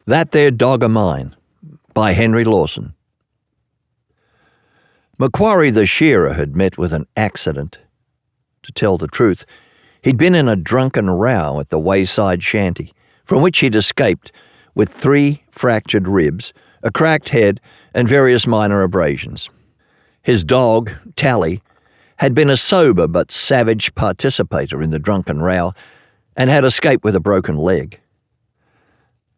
That There Dog of Mine by Henry Lawson. Macquarie the shearer had met with an accident. To tell the truth, he'd been in a drunken row at the wayside shanty, from which he'd escaped with 3 fractured ribs, a cracked head, and various minor abrasions. His dog, Tally, had been a sober but savage participator in the drunken row and had escaped with a broken leg.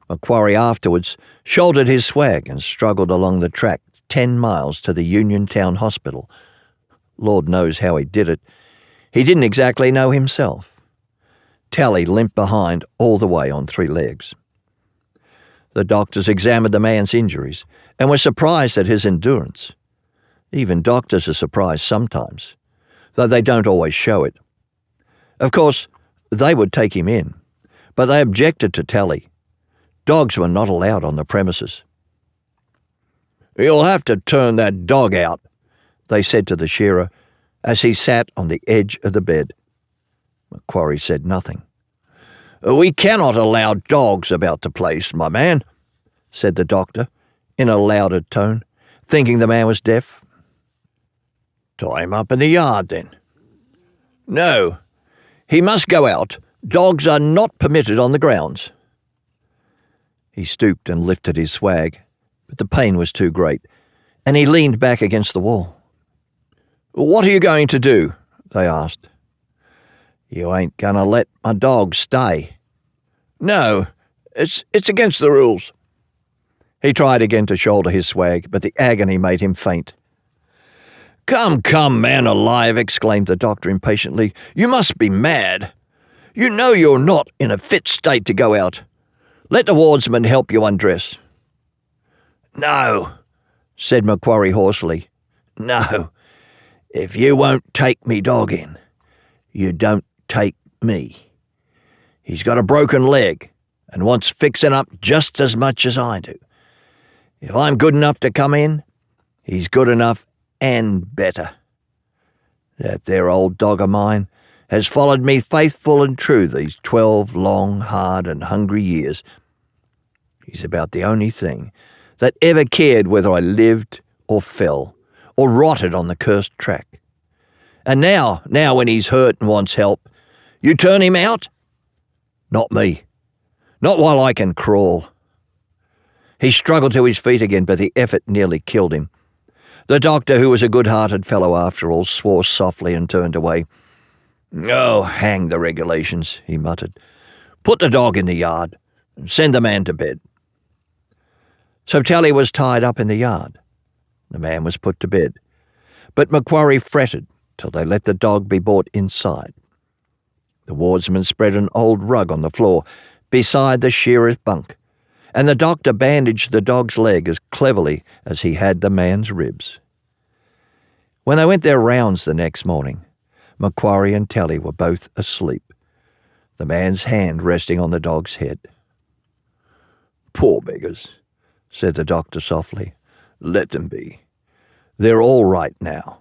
Macquarie afterwards shouldered his swag and struggled along the track 10 miles to the Union Town Hospital. Lord knows how he did it. He didn't exactly know himself. Tally limped behind all the way on 3 legs. The doctors examined the man's injuries and were surprised at his endurance. Even doctors are surprised sometimes, though they don't always show it. Of course, they would take him in, but they objected to Tally. Dogs were not allowed on the premises. "You'll have to turn that dog out," they said to the shearer as he sat on the edge of the bed. Macquarie said nothing. "We cannot allow dogs about the place, my man," said the doctor in a louder tone, thinking the man was deaf. "Tie him up in the yard, then." "No, he must go out. Dogs are not permitted on the grounds." He stooped and lifted his swag, but the pain was too great, and he leaned back against the wall. "What are you going to do?" they asked. "You ain't going to let my dog stay." "No, it's against the rules." He tried again to shoulder his swag, but the agony made him faint. Come, man alive," exclaimed the doctor impatiently. "You must be mad. You know you're not in a fit state to go out. Let the wardsman help you undress." "No," said Macquarie hoarsely. "No. If you won't take me dog in, you don't take me. He's got a broken leg and wants fixing up just as much as I do. If I'm good enough to come in, he's good enough and better. That there old dog of mine has followed me faithful and true these 12 long, hard and hungry years. He's about the only thing that ever cared whether I lived or fell or rotted on the cursed track. And now when he's hurt and wants help, you turn him out? Not me. Not while I can crawl." He struggled to his feet again, but the effort nearly killed him. The doctor, who was a good-hearted fellow after all, swore softly and turned away. "Oh, hang the regulations," he muttered. "Put the dog in the yard and send the man to bed." So Tally was tied up in the yard. The man was put to bed, but Macquarie fretted till they let the dog be brought inside. The wardsman spread an old rug on the floor beside the shearer's bunk, and the doctor bandaged the dog's leg as cleverly as he had the man's ribs. When they went their rounds the next morning, Macquarie and Tally were both asleep, the man's hand resting on the dog's head. "Poor beggars," said the doctor softly. "Let them be. They're all right now."